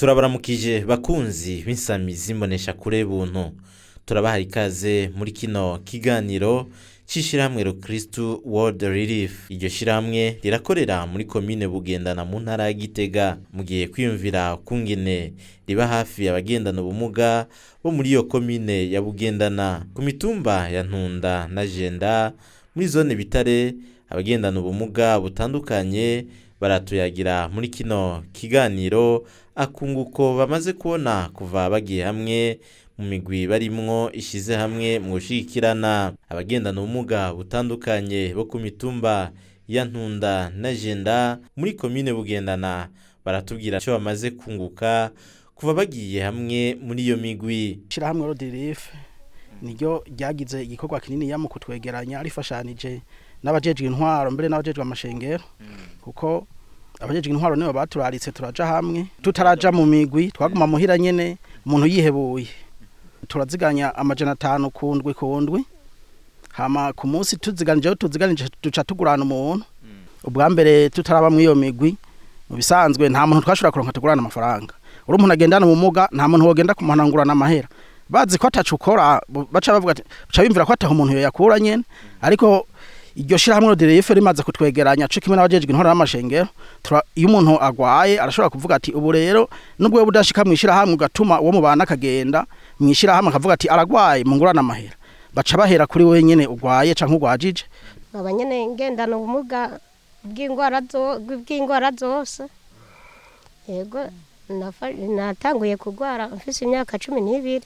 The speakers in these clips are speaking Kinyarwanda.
Turabaramukije bakunzi b'insamizi mbonesha kure buntu. Turabaha ikaze muri kino kiganiro c'ishirahamwe Kristu World Relief. Iryo shirahamwe rirakorera muri komine Bugendana mu ntara ya Gitega. Mugiye kwiyumvira kungene riba hafi abagendana ubumuga bo muri iyo komine ya Bugendana. Ku mitumba ya Ntunda na Jenda muri zone Bitare, abagendana ubumuga butandukanye baratuyagira muri kino kiganiro akunguko bamaze kubona kuva bagiye hamwe mu migwi barimwo ishize hamwe mu gushigikirana. Abagendana ubumuga butandukanye bo ku mitumba ya Ntunda na Jenda muri komine Bugendana baratubwira cyo bamaze kunguka kuva bagiye hamwe muri iyo migwi. Ishirahamwe World Relief niryo ryagize igikorwa kinini ya mu kutwegeranya rifashanije n'abajejwe intwaro mbere n'abajejwe amashengero, kuko abajejwe intwaro nibo baturaritse turaja hamwe, tutaraja mu migwi twaguma muhira nyene umuntu yihebuye. Turaziganya 500 kundwi hama ku munsi tuziganije duca tugurana umuntu. Ubwa mbere tutaraba mu iyo migwi mu bisanzwe nta muntu twashobora kuronka tugurana amafaranga. Uri umuntu agendana ubumuga nta muntu wogenda kumuhanangurana amahera, bazi ko atacukora baca bavuga ati baca bimvira ko ataho umuntu yo yakura nyene. Ariko iryo shirahamwe World Relief rimaze kutwegeranya cyo kimwe n'abajejwe intwaro n'amashengero, iyo umuntu agwaye arashobora kuvuga ati ubu rero nubwo we budashika mwishira hamwe ugatuma uwo mubana akagenda mwishira hamwe akavuga ati aragwaye mungurana amahera, baca bahera kuri we nyene ugwaye canke ugwajije. Abanyene ngendana ubumuga bw'ingwara zose. Yego natanguye kugwara mfise imyaka 12.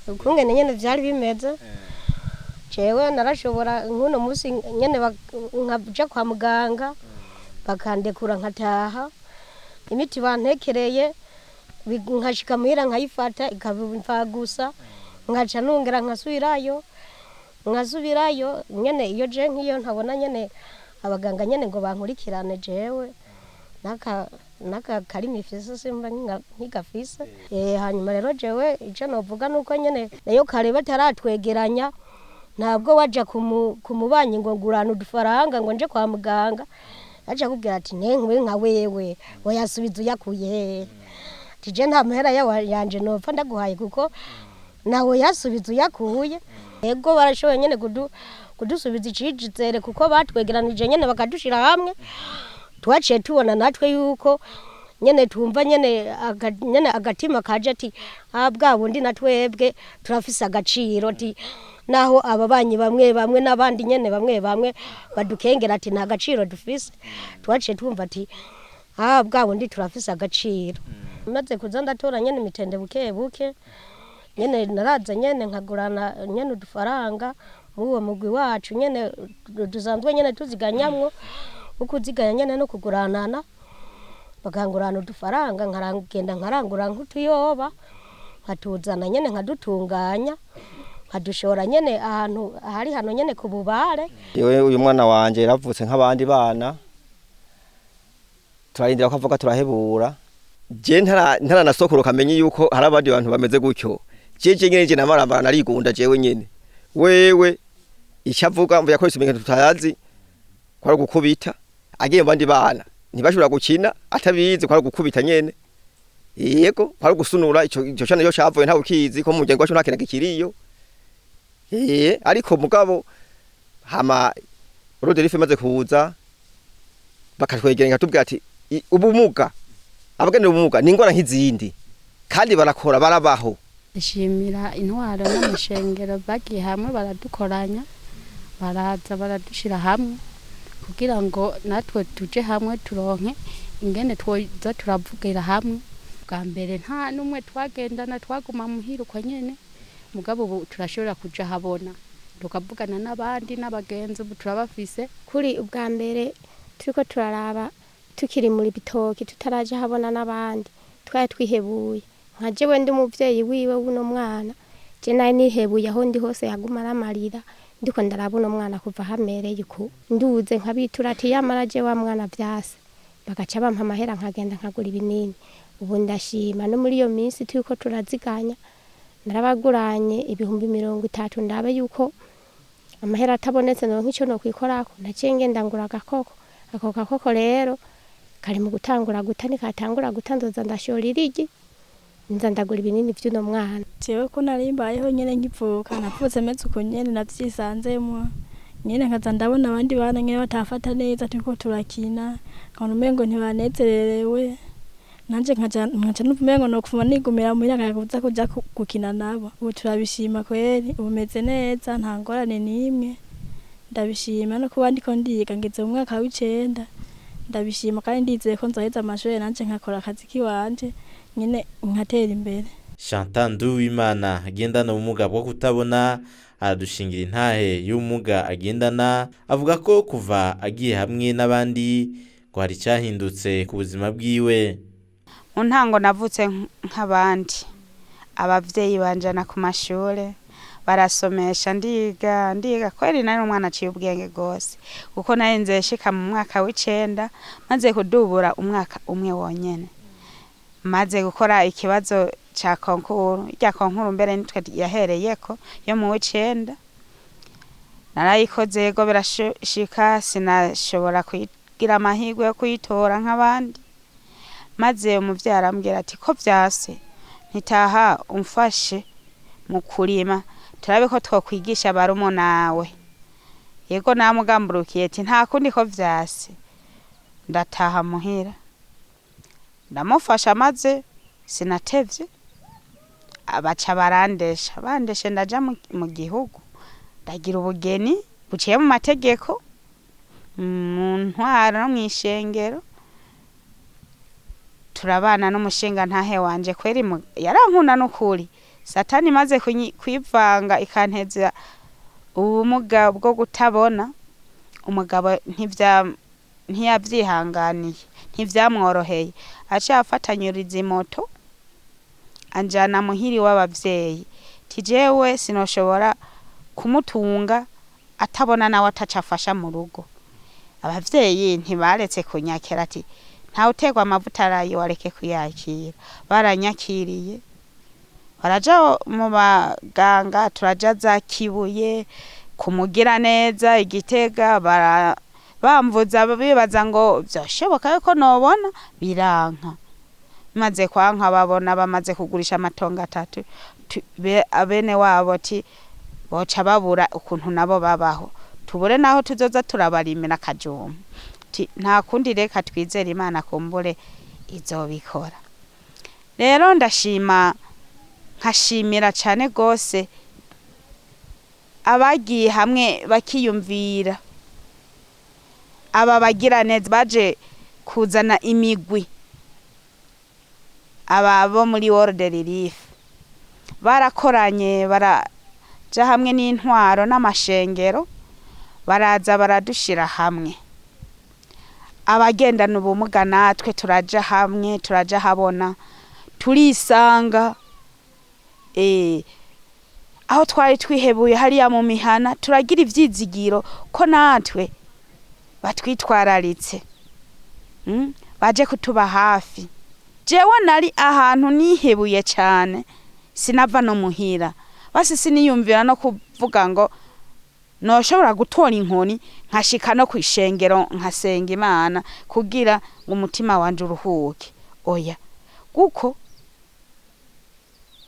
Ukungene nyene vyari bimeze, jewe narashobora nkuno musi nyene nkaja kwa muganga bakandekura nkataha, imiti bantekereye nkashika muhira nkayifata ikabimfa gusa, nkaca nongera nkasubirayo nyene. Iyo je nkiyo ntabona nyene abaganga nyene ngo bankurikirane, jewe naka karimi fise simba nkigafise. Hanyuma rero jewe ico novuga nuko nyene nayo kare bataratwegeranya, ntabwo waja kumubanyi ngo ngurana udufaranga ngo nje kwa muganga, aje kubwira ati nenkwe nka wewe wayasubiza uyakuye. Tije nta mahera yanje nopfa ndaguhaye kuko nawe yasubiza uyakuye. Ego barashoboye nyene kudusubiza icijizere kuko batwegeranije nyene bakadushira hamwe. Twaciye tubona natwe yuko nyene tumva nyene agatima kaje ati bwa bundi natwebwe turafise agaciro, ati naho ababanyi bamwe n'abandi nyene bamwe badukengera ati nta gaciro dufise. Twaciye tumva ati bwa bundi turafise agaciro. Maze kuza ndatora nyene mitende buke nyene naraza nyene nkagurana nyene udufaranga muri uwo mugwi wacu nyene dusanzwe nyene tuziganyamwo, ukuziganya nyene no kuguranana bakangurana udufaranga, nkaragenda nkarangura nk'utuyoba nkatuzana nyene nkadutunganya nkadushora nyene ahantu hari hano nyene ku bubare. Yewe uyu mwana wanje yaravutse nk'abandi bana, turarindira ko avuga turahebura. Je ntaranasokoro kamenye yuko hari abandi bantu bameze gutyo. Jeje nyene je namarambara narigunda jewe nyene. Wewe icavuga mvuye ko isumenge tutayazi kwari gukubita, agiye bandi bana ntibashobora gukina atabizi kwari gukubita nyene. Yego kwari gusunura ico cyane yo cavuye nta ukizi ko mu muryango wacu ntakena gikiriyo. Ariko mugabo hama World Relief maze kuza bakatwegeranya tubwira ati ubumuga abagenda ubumuga ni ingwara nk'izindi kandi barakora barabaho. Ishimira intwaro n'amashengero bagiye hamwe baradukoranya, baraza baradushira hamwe kugira ngo natwe tuje hamwe turonke ingene twoza turavugira hamwe. Bwa mbere nta numwe twagendana twaguma muhira uko nyene, mugabo ubu turashobora kuja habona tukavugana n'abandi n'abagenzi ubu turabafise. Kuri ubwa mbere turiko turaraba tukiri muri bitoki tutaraja habona n'abandi twari twihebuye. Nka jewe ndi umuvyeyi wiwe wuno mwana, je naye nihebuye aho ndi hose yaguma aramarira ndiko ndarabona umwana kuva hamereye uko nduze nkabitura ati yamara je wa mwana vyase, bagaca bampa amahera nkagenda nkagura ibinini. Ubu ndashima no muri iyo minsi turiko turaziganya narabaguranye 30 ndabe yuko amahera atabonetse no nk'ico no kwikorako, naciye ngenda ngura ako gakoko rero kari mu gutangura guta, nikatangura gutandoza ndashora irigi nza ndagura ibinini vy'uno mwana. Jewe ko narimbayeho nyene nkivuka navutse meze uko nyene navyisanzemwo nyene nkaza ndabona abandi bana nyene batafata neza turiko turakina nkabona umengo ntibanezererewe nanje nkaja n'umengo no kuvuma nigumira muhira nkaza kuja gukina nabo. Ubu turabishima kweri, ubu meze neza nta ngorane n'imwe, ndabishima no kuba ndiko ndiga ngeze mu mwaka w'9 ndabishima kandi ndizeye ko nzoheza amashuri nanje nkakora akazi kiwanje nyene nkatera imbere. Chantal Nduwimana agendana ubumuga bwo kutabona aradushingira intahe y'umuga agendana, avuga ko kuva agiye hamwe n'abandi ngo hari cyahindutse ku buzima bwiwe. Mu ntango navutse nk'abandi, abavyeyi banjana ku mashure barasomesha ndiga kweri nari umwana aciye ubwenge gose kuko nayenze shika mu mwaka w'9 maze kudubura umwaka umwe wonyene, maze gukora ikibazo cha konkuru mbere nitwe yahereyeko yo mu w'9 narayikoze yego birashika sinashobora kugira amahirwe yo kuyitora nk'abandi, maze umuvyara ambwira ati ko vyase nitaha umfashe mu kurima turabe ko twokwigisha barumo nawe. Yego namugamburukiye ati nta kundi ko vyase, ndataha muhira ndamufasha maze sinatevye abaca bandeshe ndaja mu gihugu ndagira ubugeni buciye mu mategeko mu ntwaro no mw'ishengero, turabana n'umushinga ntahe wanje kweri yarankunda n'ukuri. Satani maze kwivanga ikanteza ubumuga bwo kutabona, umugabo ntiyavyihanganiye ntivyamworoheye aca afatanyiriza imoto anjana muhiri w'abavyeyi. Tijewe sinoshobora kumutunga atabona nawe atacafasha mu rugo. Abavyeyi ntibaretse kunyakira ati nta utegwa amavuta arayo wareke kuyakira, baranyakiriye baraja mu baganga turaja za Kibuye kumugira neza Igitega bamvuza bibaza ngo byashoboka yuko nobona biranka, maze kwanka babona bamaze kugurisha amatongo 3 abene wabo ati boca babura ukuntu nabo babaho tubure naho tuzoza turabarimira kajumba nta kundi reka twizera Imana kumbure izobikora. Rero ndashima nkashimira cyane gose abagiye hamwe bakiyumvira, aba bagira neza baje kuzana imigwi, ababo muri World Relief barakoranye baraja hamwe n'intwaro n'amashengero baraza baradushira hamwe. Abagendana ubumuga natwe turaja hamwe turaja habona turisanga aho twari twihebuye hariya mu mihana turagira ivyizigiro ko natwe batwitwararitse baje kutuba hafi. Jewe nari ahantu nihebuye cyane sinava no muhira, basi siniyumvira no kuvuga ngo noshobora gutora inkoni nkashika no kwishengero nkasenga Imana kugira ngo umutima wanje uruhuke. Oya, guko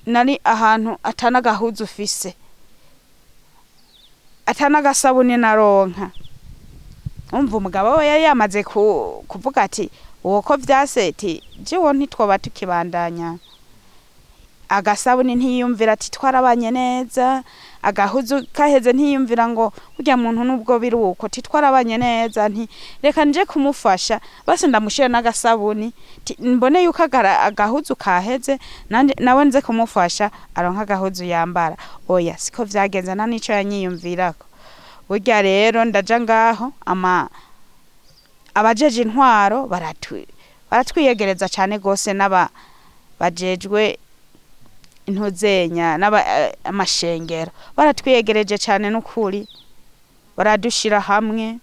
nari ahantu atanagahuzu ufise, atanagasabune naronka. Umva umugabo we yari yamaze kuvuga ati uko vyaseti jewe ntitwoba tukibandanya. Agasabune ntiyumvira ati twarabanye neza, agahuzu kaheze ntiyumvira ngo urya muntu nubwo biruko titwarabanye neza nti reka nje kumufasha basi ndamushira n'agasabuni mbone yuko agahuzu kaheze nawe nze kumufasha aronka agahuzu yambara. Oya, siko vyagenza na nico yanyiyumvirako. Burya rero ndaja ngaho abajeje intwaro baratwiyegereza cyane gose n'aba bajejwe intuzenya amashengero baratwiyegereje cyane n'ukuri, baradushira hamwe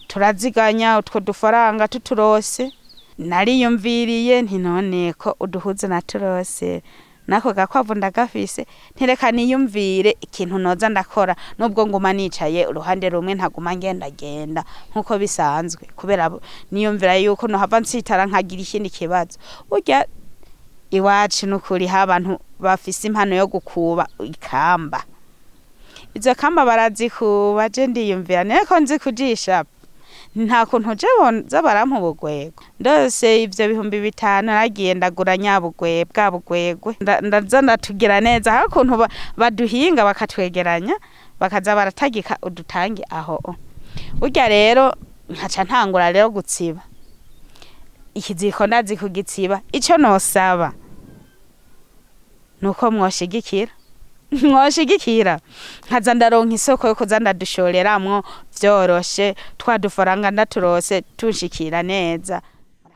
turaziganya utwo dufaranga tuturose. Nariyumviriye nti none ko uduhuze naturose nako gakwavu ndagafise ntireka niyumvire ikintu noza ndakora nubwo nguma nicaye uruhande rumwe ntaguma ngenda nkuko bisanzwe, kubera niyumvira yuko no hava nsitara nkagira ikindi kibazo. Burya iwacu n'ukuri abantu bafise impano yo gukuba ikamba, izo kamba barazikuba je ndiyumvira neko nzi kujisha nta kuntu je bonza barampa ubugwego ndose ivyo 5,000 nagiye ndagura nyabugwe bwa bugwegwe ndaza ndatugira neza hakuntu baduhinga bakatwegeranya bakaza baratagika udutangi aho urya rero nkaca ntangura rero gutsiba ikiziko ndazi kugitsiba ico nosaba nuko mwoshigikira nkaza ndaronka isoko yo kuza ndadushoreramwo vyoroshe twadufaranga ndaturose tunshikira neza.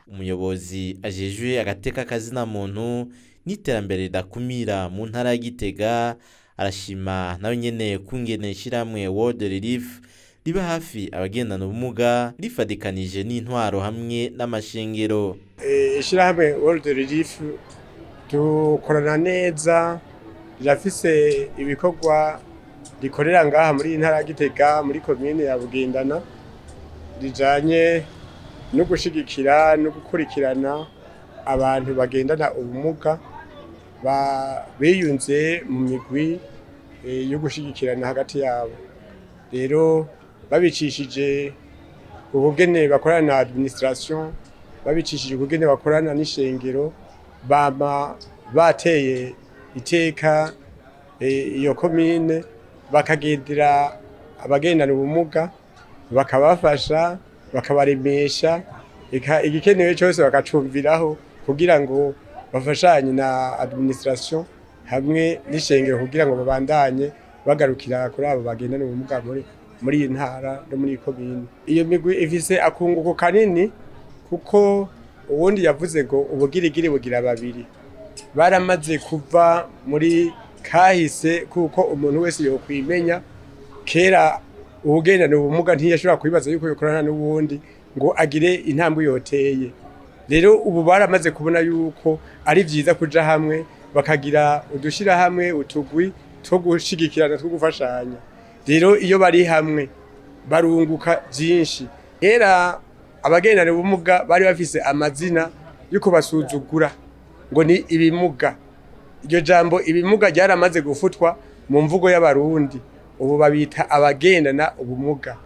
Umuyobozi ajejwe agateka kazina muntu n'iterambere ridakumira mu ntara ya Gitega arashima nawe nyene kungene ishiramwe World Relief riba hafi abagendana ubumuga rifadikanije n'intwaro hamwe n'amashengero. Ishirahamwe World Relief dukorana neza, rirafise ibikorwa rikorera ngaha muri intara ya Gitega muri komine ya Bugendana rijanye no gushigikira no gukurikirana abantu bagendana ubumuga biyunze mu migwi yo gushigikirana hagati yabo. Rero babicishije ubugene bakorana na administration, babicishije ubugene bakorana n'ishengero, bama bateye iteka iyo komine bakagendera abagendana ubumuga bakabafasha bakabaremesha igikenewe cyose bakacumviraho kugira ngo bafashanye na administration hamwe n'ishengero kugira ngo babandanye bagarukira kuri abo bagendana ubumuga muri iyi ntara no muri komine. Iyo migwi ifise akunguko kanini kuko uwundi yavuze ngo ubugirigiri bugira babiri, baramaze kuva muri kahise kuko umuntu wese yokwimenya. Kera ubugendana ubumuga ntiyashobora kwibaza yuko yokorana n'uwundi ngo agire intambwe yoteye. Rero ubu baramaze kubona yuko ari vyiza kuja hamwe bakagira udushira hamwe utugwi two gushigikirana two gufashanya. Rero iyo bari hamwe barunguka byinshi. Kera abagendana ubumuga bari bafise amazina yuko basuzugura ngo ni ibimuga. Iryo jambo ibimuga ryaramaze gufutwa mu mvugo y'abarundi, ubu babita abagendana ubumuga.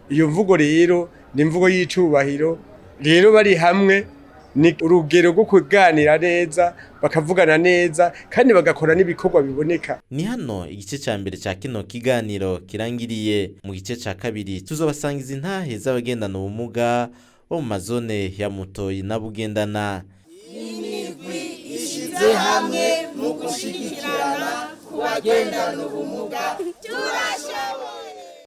Iyo mvugo rero ni imvugo y'icubahiro. Rero bari hamwe ni urugero rwo kuganira neza, bakavugana neza kandi bagakora n'ibikorwa biboneka. Ni hano igice ca mbere ca kino kiganiro kirangiriye. Mu gice ca kabiri tuzobasangiza intahe z'abagendana ubumuga bo mu mazone ya Mutoyi na Bugendana. Imigwi ishize hamwe mu gushigikirana ku bagendana ubumuga turashoboye.